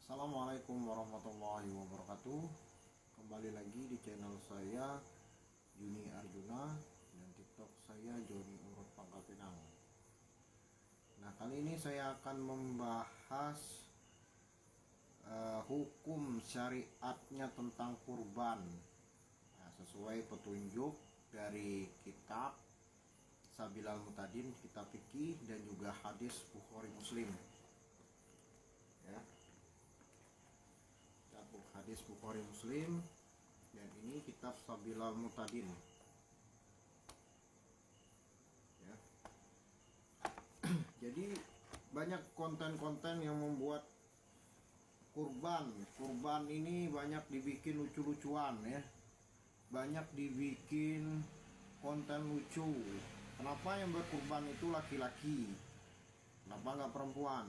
Assalamualaikum warahmatullahi wabarakatuh. Kembali lagi di channel saya Juni Arjuna dan TikTok saya Joni Urut Pangkal Pinang. Nah, kali ini saya akan membahas hukum syariatnya tentang kurban. Nah, sesuai petunjuk dari kitab Sabilal Mutadin, kitab fikih, dan juga hadis Bukhari Muslim. Ya, hadis Bukhari Muslim, dan ini kitab Sabilal Mutadin. Ya. Jadi banyak konten-konten yang membuat kurban ini banyak dibikin lucu-lucuan, ya. Banyak dibikin konten lucu. Kenapa yang berkurban itu laki-laki? Kenapa nggak perempuan?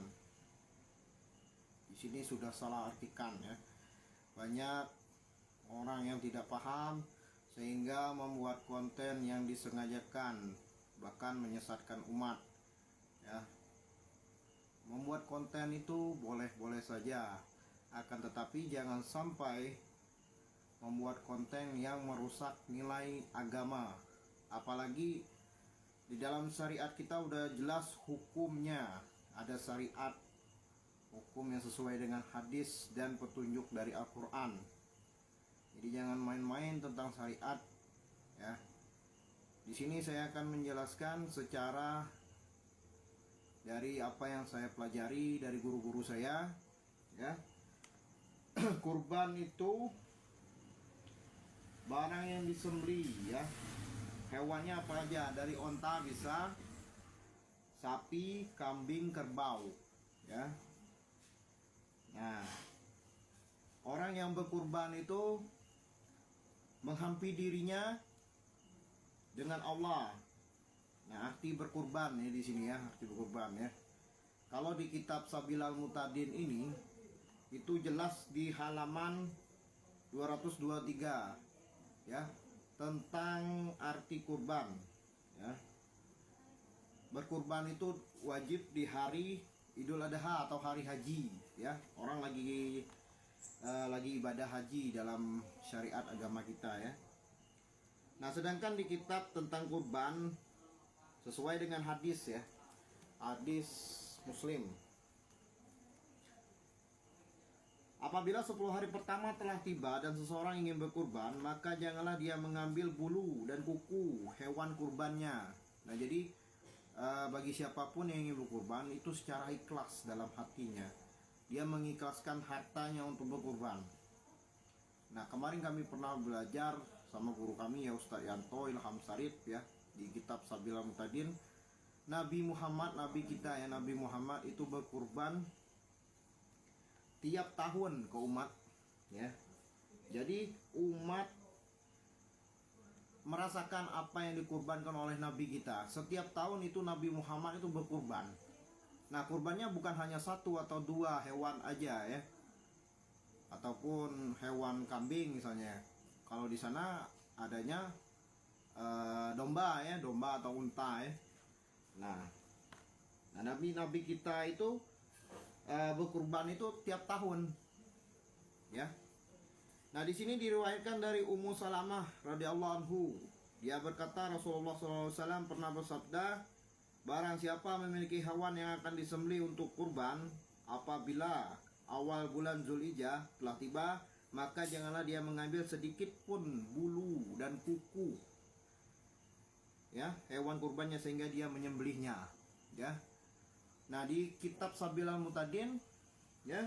Di sini sudah salah artikan, ya. Banyak orang yang tidak paham sehingga membuat konten yang disengajakan, bahkan menyesatkan umat, ya. Membuat konten itu boleh-boleh saja, akan tetapi jangan sampai membuat konten yang merusak nilai agama. Apalagi di dalam syariat kita udah jelas hukumnya, ada syariat hukum yang sesuai dengan hadis dan petunjuk dari Al-Quran. Jadi jangan main-main tentang syariat, ya. Di sini saya akan menjelaskan secara dari apa yang saya pelajari dari guru-guru saya, ya. Kurban itu barang yang disembelih, ya. Hewannya apa aja, dari onta bisa, sapi, kambing, kerbau, ya. Nah, orang yang berkurban itu menghampi dirinya dengan Allah. Nah, arti berkurban ya di sini, ya, arti berkurban, ya. Kalau di kitab Sabilal Mutadin ini itu jelas di halaman 223, ya, tentang arti kurban, ya. Berkurban itu wajib di hari Idul Adha atau hari haji, ya. Orang lagi ibadah haji dalam syariat agama kita, ya. Nah, sedangkan di kitab tentang kurban sesuai dengan hadis, ya, hadis Muslim, apabila 10 hari pertama telah tiba dan seseorang ingin berkurban, maka janganlah dia mengambil bulu dan kuku hewan kurbannya. Nah, jadi bagi siapapun yang ingin berkurban itu secara ikhlas dalam hatinya, dia mengikhlaskan hartanya untuk berkurban. Nah, kemarin kami pernah belajar sama guru kami, ya, Ustadz Yanto Ilham Sarif, ya, di kitab Sabilal Mutadin, Nabi Muhammad, Nabi kita, ya, Nabi Muhammad itu berkurban tiap tahun ke umat, ya. Jadi umat merasakan apa yang dikurbankan oleh Nabi kita. Setiap tahun itu Nabi Muhammad itu berkurban. Nah, kurbannya bukan hanya 1 atau 2 hewan aja, ya, ataupun hewan kambing misalnya. Kalau di sana adanya domba, ya, domba atau unta, ya. Nah, Nabi kita itu berkurban itu tiap tahun, ya. Nah, di sini diriwayatkan dari Ummu Salamah radhiyallahu anhu. Dia berkata, Rasulullah SAW pernah bersabda, barang siapa memiliki hewan yang akan disembelih untuk kurban, apabila awal bulan Zulhijjah telah tiba, maka janganlah dia mengambil sedikit pun bulu dan kuku, ya, hewan kurbannya sehingga dia menyembelihnya, ya. Nah, di kitab Sabilal Mutadin, ya,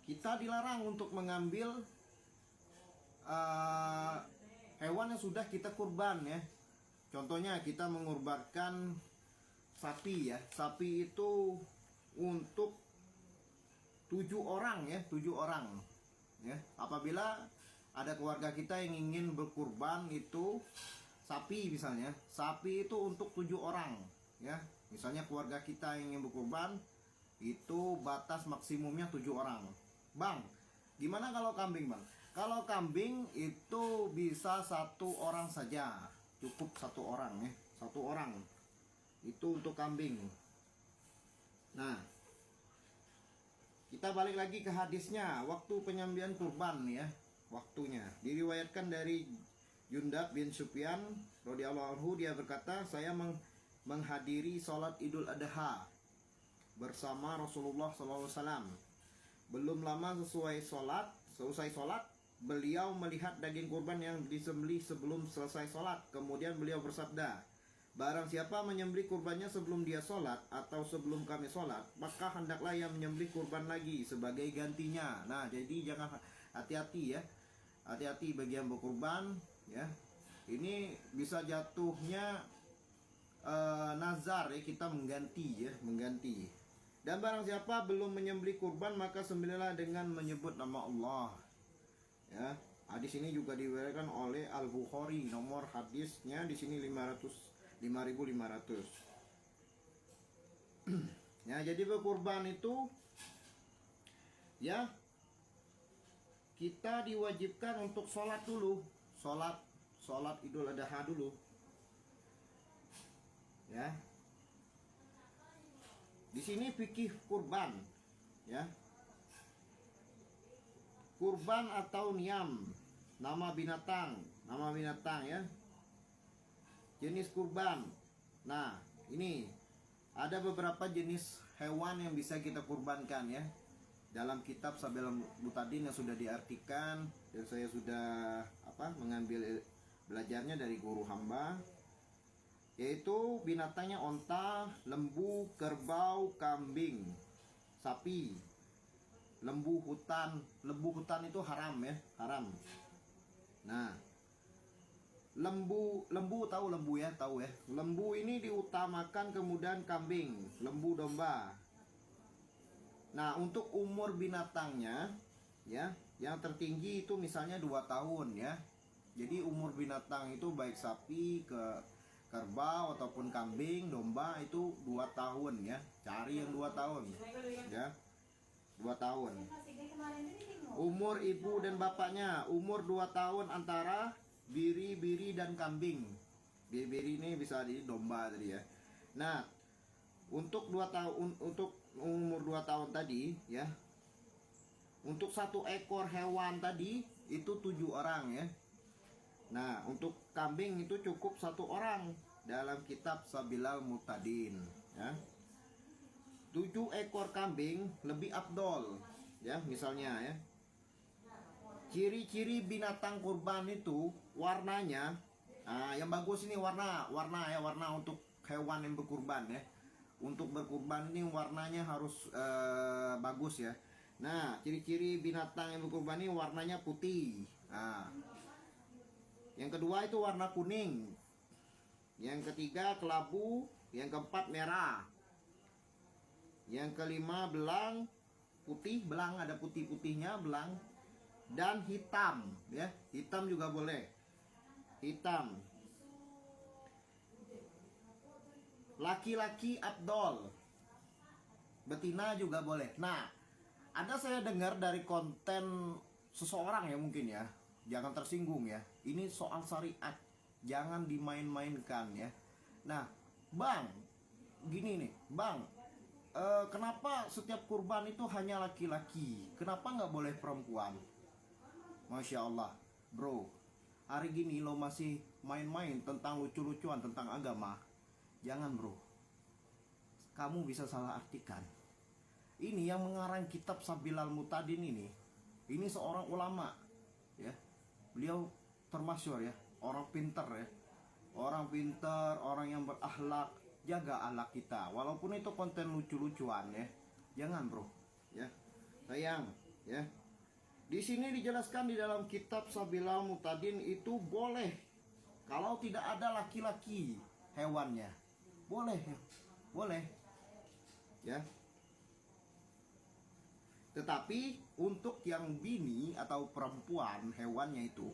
kita dilarang untuk mengambil hewan yang sudah kita kurban, ya. Contohnya kita mengorbankan sapi, ya. Sapi itu untuk 7 orang, ya, 7 orang, ya. Apabila ada keluarga kita yang ingin berkurban itu sapi misalnya, sapi itu untuk 7 orang, ya. Misalnya keluarga kita yang ingin berkurban itu batas maksimumnya 7 orang. Bang, gimana kalau kambing, Bang? Kalau kambing itu bisa 1 orang saja, cukup 1 orang, ya, 1 orang itu untuk kambing. Nah, kita balik lagi ke hadisnya. Waktu penyembelihan kurban ya, waktunya diriwayatkan dari Jundab bin Sufyan radhiyallahu anhu, dia berkata, saya menghadiri sholat Idul Adha bersama Rasulullah SAW. Belum lama selesai sholat, beliau melihat daging kurban yang disembelih sebelum selesai sholat. Kemudian beliau bersabda, barang siapa menyembelih kurbannya sebelum dia sholat atau sebelum kami sholat, maka hendaklah yang menyembelih kurban lagi sebagai gantinya. Nah, jadi jangan, hati-hati ya, hati-hati bagi yang berkurban ya. Ini bisa jatuhnya nazar ya, kita mengganti ya, mengganti. Dan barang siapa belum menyembelih kurban, maka sembelihlah dengan menyebut nama Allah ya. Hadis ini juga diriwayatkan oleh Al-Bukhari. Nomor hadisnya di sini 5500. Ya, jadi berkurban itu ya, kita diwajibkan untuk sholat dulu, sholat Idul Adha dulu ya. Di sini fikih kurban ya. Kurban atau niam, nama binatang ya, jenis kurban. Nah, ini ada beberapa jenis hewan yang bisa kita kurbankan ya. Dalam kitab Sabil Mutadin yang sudah diartikan, dan saya sudah mengambil belajarnya dari guru hamba, yaitu binatangnya onta, lembu, kerbau, kambing, sapi, lembu hutan. Lembu hutan itu haram ya, haram. Nah, lembu tahu lembu ya, tahu ya. Lembu ini diutamakan, kemudian kambing, lembu, domba. Nah, untuk umur binatangnya ya, yang tertinggi itu misalnya 2 tahun ya. Jadi umur binatang itu baik sapi, kerbau ataupun kambing, domba itu 2 tahun ya. Cari yang 2 tahun ya. 2 tahun. Umur ibu dan bapaknya, umur 2 tahun antara biri dan kambing. Biri ini bisa di domba tadi ya. Nah, untuk 2 tahun, untuk umur 2 tahun tadi ya, untuk 1 ekor hewan tadi itu 7 orang ya. Nah, untuk kambing itu cukup 1 orang dalam kitab Sabilal Mutadin ya. 7 ekor kambing lebih afdol ya, misalnya ya. Ciri-ciri binatang kurban itu warnanya, yang bagus ini warna ya, warna untuk hewan yang berkurban ya. Untuk berkurban ini warnanya harus bagus ya. Nah, ciri-ciri binatang yang berkurban ini warnanya putih. Nah, yang kedua itu warna kuning. Yang ketiga kelabu. Yang keempat merah. Yang kelima belang putih, belang ada putih-putihnya, belang. Dan hitam ya, hitam juga boleh, hitam. Laki-laki abdol, betina juga boleh. Nah, ada saya dengar dari konten seseorang ya, mungkin ya, jangan tersinggung ya, ini soal syariat, jangan dimain-mainkan ya. Nah, bang, gini nih bang, kenapa setiap kurban itu hanya laki-laki, kenapa nggak boleh perempuan? Masya Allah bro, hari gini lo masih main-main tentang lucu-lucuan tentang agama. Jangan bro, kamu bisa salah artikan. Ini yang mengarang kitab Sabilal Mutadin ini seorang ulama ya. Beliau termasyhur ya, orang pintar ya, orang pintar, orang yang berakhlak. Jaga akhlak kita, walaupun itu konten lucu-lucuan ya. Jangan bro ya, sayang ya. Di sini dijelaskan di dalam kitab Sabilal Mutadin itu boleh kalau tidak ada laki-laki hewannya. Boleh ya. Tetapi untuk yang bini atau perempuan hewannya itu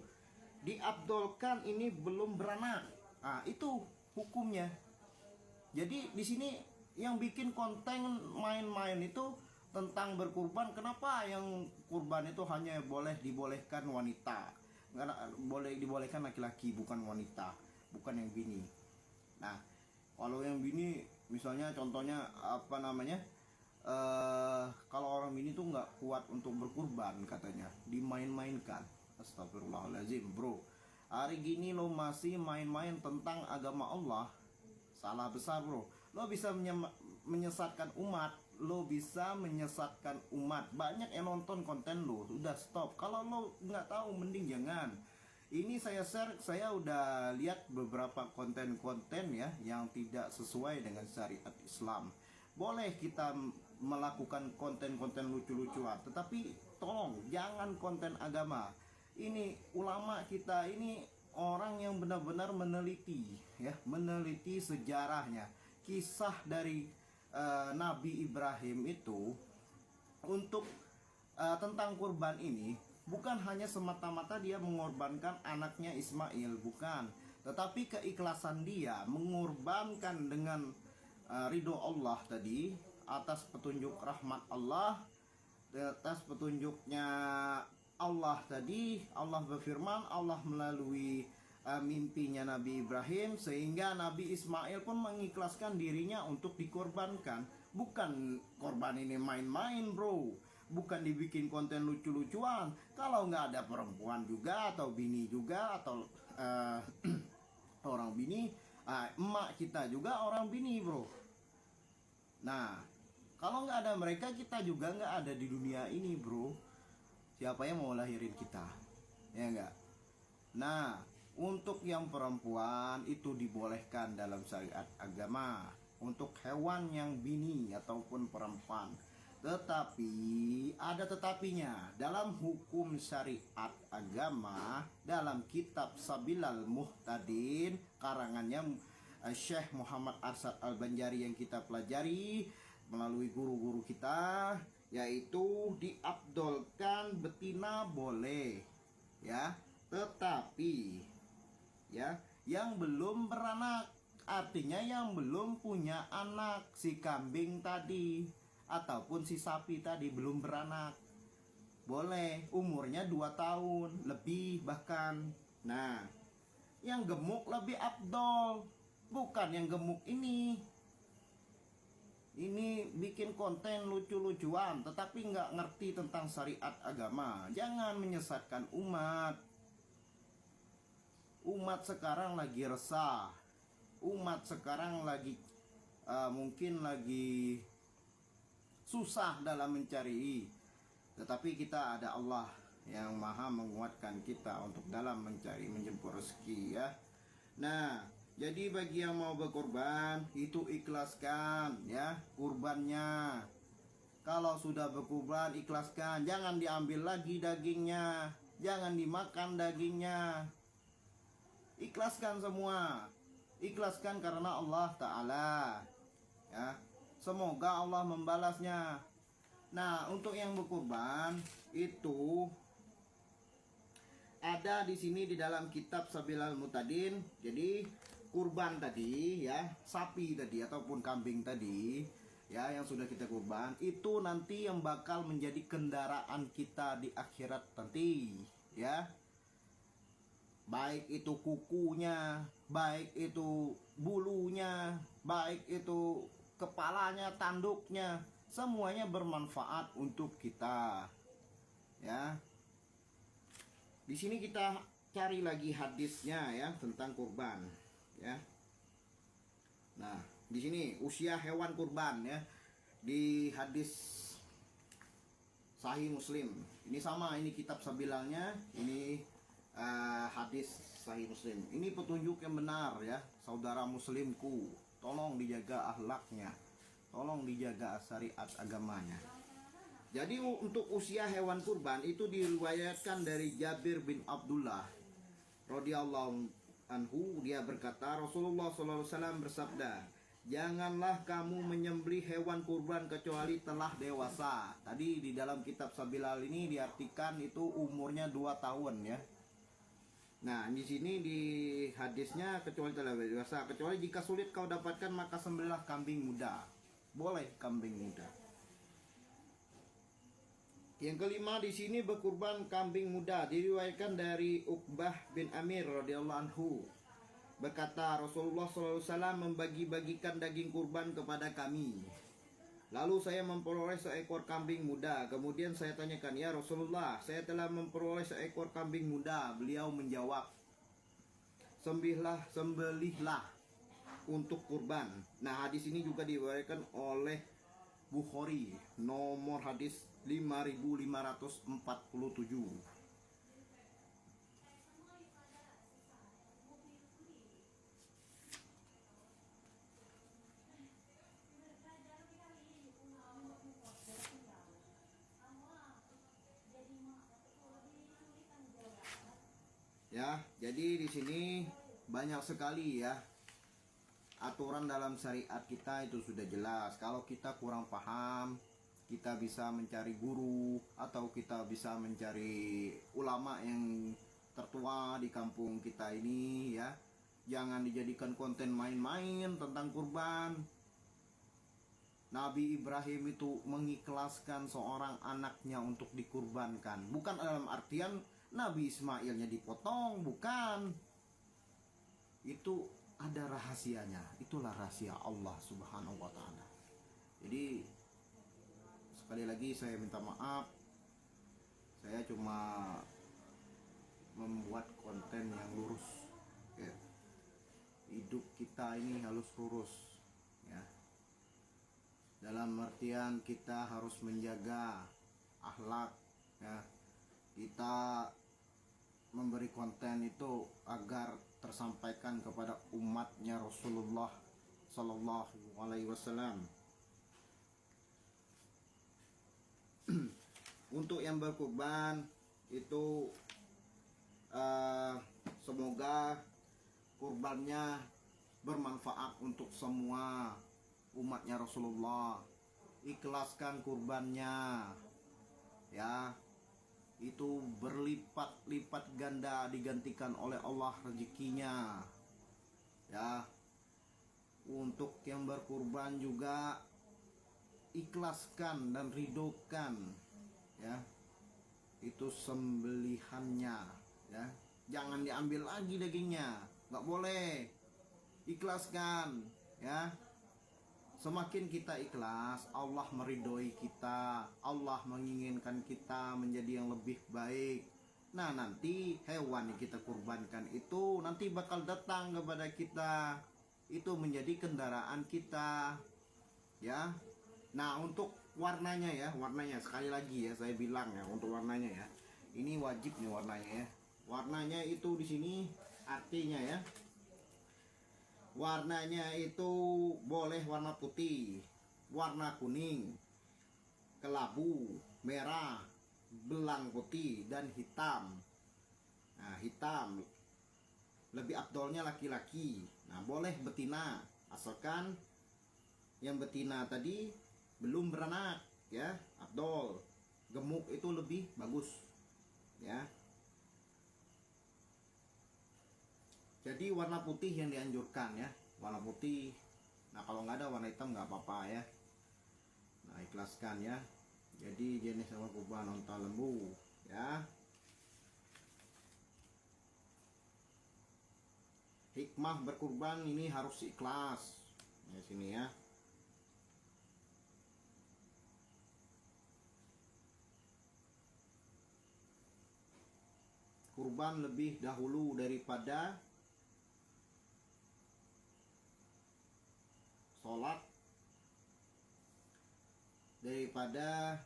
diabdolkan, ini belum beranak. Nah, itu hukumnya. Jadi di sini yang bikin konten main-main itu tentang berkurban, kenapa yang kurban itu hanya dibolehkan wanita, boleh dibolehkan laki-laki, bukan wanita, bukan yang bini. Nah, kalau yang bini misalnya contohnya kalau orang bini tuh nggak kuat untuk berkurban katanya, dimain-mainkan. Astagfirullahaladzim bro, hari gini lo masih main-main tentang agama Allah, salah besar bro. Lo bisa menyesatkan umat, lo bisa menyesatkan umat. Banyak yang nonton konten lo, udah stop. Kalau lo nggak tahu mending jangan. Ini saya share, saya udah lihat beberapa konten-konten ya yang tidak sesuai dengan syariat Islam. Boleh kita melakukan konten-konten lucu-lucuan, tetapi tolong jangan konten agama. Ini ulama kita ini orang yang benar-benar meneliti ya, meneliti sejarahnya, kisah dari Nabi Ibrahim itu untuk tentang kurban ini. Bukan hanya semata-mata dia mengorbankan anaknya Ismail, bukan, tetapi keikhlasan dia mengorbankan dengan ridho Allah tadi, atas petunjuk rahmat Allah, atas petunjuknya Allah tadi. Allah berfirman, Allah melalui mimpinya Nabi Ibrahim, sehingga Nabi Ismail pun mengikhlaskan dirinya untuk dikorbankan. Bukan korban ini main-main bro, bukan dibikin konten lucu-lucuan. Kalau nggak ada perempuan juga atau bini juga atau orang bini, emak kita juga orang bini bro. Nah, kalau nggak ada mereka, kita juga nggak ada di dunia ini bro. Siapa yang mau lahirin kita, ya nggak? Nah, untuk yang perempuan itu dibolehkan dalam syariat agama, untuk hewan yang bini ataupun perempuan. Tetapi ada tetapinya. Dalam hukum syariat agama, dalam kitab Sabilal Muhtadin karangannya Syekh Muhammad Arsyad Al-Banjari yang kita pelajari melalui guru-guru kita, yaitu diabdolkan betina boleh ya, tetapi ya yang belum beranak, artinya yang belum punya anak, si kambing tadi ataupun si sapi tadi belum beranak, boleh, umurnya 2 tahun lebih bahkan. Nah, yang gemuk lebih abdol, bukan yang gemuk ini bikin konten lucu-lucuan tetapi nggak ngerti tentang syariat agama. Jangan menyesatkan umat. Umat sekarang lagi resah, umat sekarang lagi mungkin lagi susah dalam mencari, tetapi kita ada Allah yang maha menguatkan kita untuk dalam mencari, menjemput rezeki ya. Nah, jadi bagi yang mau berkorban, itu ikhlaskan ya kurbannya. Kalau sudah berkurban, ikhlaskan, jangan diambil lagi dagingnya, jangan dimakan dagingnya. Ikhlaskan semua, ikhlaskan karena Allah Ta'ala ya. Semoga Allah membalasnya. Nah, untuk yang berkurban itu ada di sini di dalam kitab Sabilal Muhtadin. Jadi kurban tadi ya, sapi tadi ataupun kambing tadi ya yang sudah kita kurban, itu nanti yang bakal menjadi kendaraan kita di akhirat nanti ya. Baik itu kukunya, baik itu bulunya, baik itu kepalanya, tanduknya, semuanya bermanfaat untuk kita ya. Di sini kita cari lagi hadisnya ya tentang kurban ya. Nah, di sini usia hewan kurban ya, di hadis Sahih Muslim. Ini sama, ini kitab Sabilalnya, ini hadis Sahih Muslim. Ini petunjuk yang benar ya, saudara muslimku. Tolong dijaga akhlaknya, tolong dijaga syariat agamanya. Jadi untuk usia hewan kurban itu diriwayatkan dari Jabir bin Abdullah radhiyallahu anhu, dia berkata Rasulullah SAW bersabda, janganlah kamu menyembelih hewan kurban kecuali telah dewasa. Tadi di dalam kitab Sabilal ini diartikan itu umurnya 2 tahun ya. Nah, di sini di hadisnya kecuali telah dewasa, kecuali jika sulit kau dapatkan maka sembelihlah kambing muda. Boleh kambing muda. Yang kelima di sini berkurban kambing muda, diriwayatkan dari Uqbah bin Amir radhiyallahu anhu. Berkata Rasulullah SAW membagi-bagikan daging kurban kepada kami. Lalu saya memperoleh seekor kambing muda. Kemudian saya tanyakan, ya Rasulullah, saya telah memperoleh seekor kambing muda. Beliau menjawab, sembelihlah untuk kurban. Nah, hadis ini juga diriwayatkan oleh Bukhari, nomor hadis 5547. Ya, jadi di sini banyak sekali ya aturan dalam syariat kita itu sudah jelas. Kalau kita kurang paham, kita bisa mencari guru atau kita bisa mencari ulama yang tertua di kampung kita ini ya. Jangan dijadikan konten main-main tentang kurban. Nabi Ibrahim itu mengikhlaskan seorang anaknya untuk dikurbankan. Bukan dalam artian Nabi Ismailnya dipotong, bukan. Itu ada rahasianya. Itulah rahasia Allah Subhanahu wa taala. Jadi sekali lagi saya minta maaf. Saya cuma membuat konten yang lurus. Ya. Hidup kita ini harus lurus, ya. Dalam artian kita harus menjaga akhlak, ya. Kita memberi konten itu agar tersampaikan kepada umatnya Rasulullah Sallallahu Alaihi Wasallam. Untuk yang berkurban itu semoga kurbannya bermanfaat untuk semua umatnya Rasulullah. Ikhlaskan kurbannya, ya. Itu berlipat-lipat ganda digantikan oleh Allah rezekinya, ya. Untuk yang berkurban juga ikhlaskan dan ridhokan, ya. Itu sembelihannya, ya. Jangan diambil lagi dagingnya, nggak boleh. Ikhlaskan, ya. Semakin kita ikhlas, Allah meridhoi kita, Allah menginginkan kita menjadi yang lebih baik. Nah, nanti hewan yang kita kurbankan itu nanti bakal datang kepada kita. Itu menjadi kendaraan kita, ya. Nah, untuk warnanya ya, warnanya sekali lagi ya saya bilang ya, untuk warnanya ya. Ini wajib nih warnanya ya. Warnanya itu di sini artinya ya. Warnanya itu boleh warna putih, warna kuning, kelabu, merah, belang putih, dan hitam. Nah, hitam lebih afdolnya laki-laki. Nah, boleh betina, asalkan yang betina tadi belum beranak, ya, afdol. Gemuk itu lebih bagus, ya. Jadi warna putih yang dianjurkan ya, warna putih. Nah, kalau nggak ada warna hitam nggak apa-apa ya. Nah, ikhlaskan ya. Jadi jenis hewan kurban onta lembu, ya. Hikmah berkurban ini harus ikhlas. Di sini ya. Kurban lebih dahulu daripada sholat, daripada,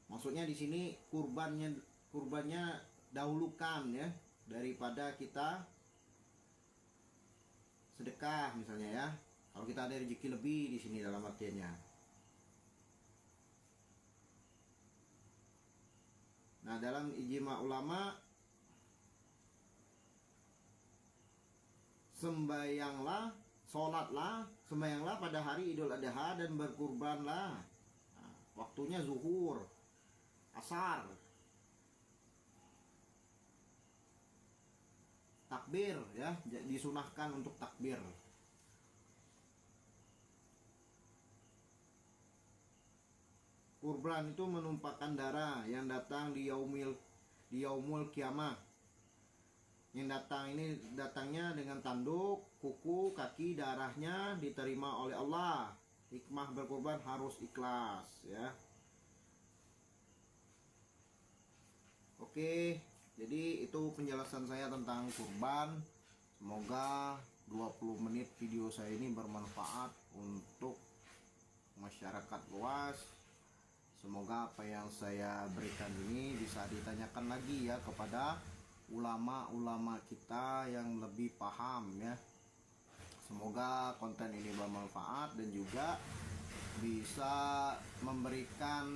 maksudnya di sini kurbannya dahulukan ya, daripada kita sedekah misalnya ya. Kalau kita ada rezeki lebih di sini dalam artiannya. Nah, dalam ijma ulama, sembayanglah pada hari Idul Adha dan berkurbanlah. Nah, waktunya zuhur, asar, takbir ya, disunahkan untuk takbir. Kurban itu menumpahkan darah yang datang di yaumul kiamah. Yang datang ini datangnya dengan tanduk, kuku, kaki, darahnya diterima oleh Allah. hikmah berkurban harus ikhlas ya. Oke, jadi itu penjelasan saya tentang kurban. Semoga 20 menit video saya ini bermanfaat untuk masyarakat luas. Semoga apa yang saya berikan ini bisa ditanyakan lagi ya kepada ulama-ulama kita yang lebih paham ya. Semoga konten ini bermanfaat dan juga bisa memberikan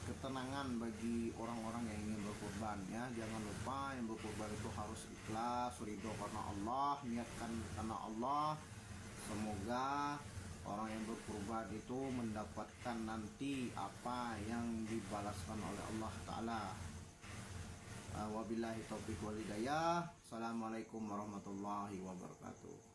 ketenangan bagi orang-orang yang ingin berkurban ya. Jangan lupa yang berkurban itu harus ikhlas, ridho karena Allah, niatkan karena Allah. Semoga orang yang berkurban itu mendapatkan nanti apa yang dibalaskan oleh Allah Ta'ala. Wabillahi taufiq wal hidayah. Assalamualaikum warahmatullahi wabarakatuh.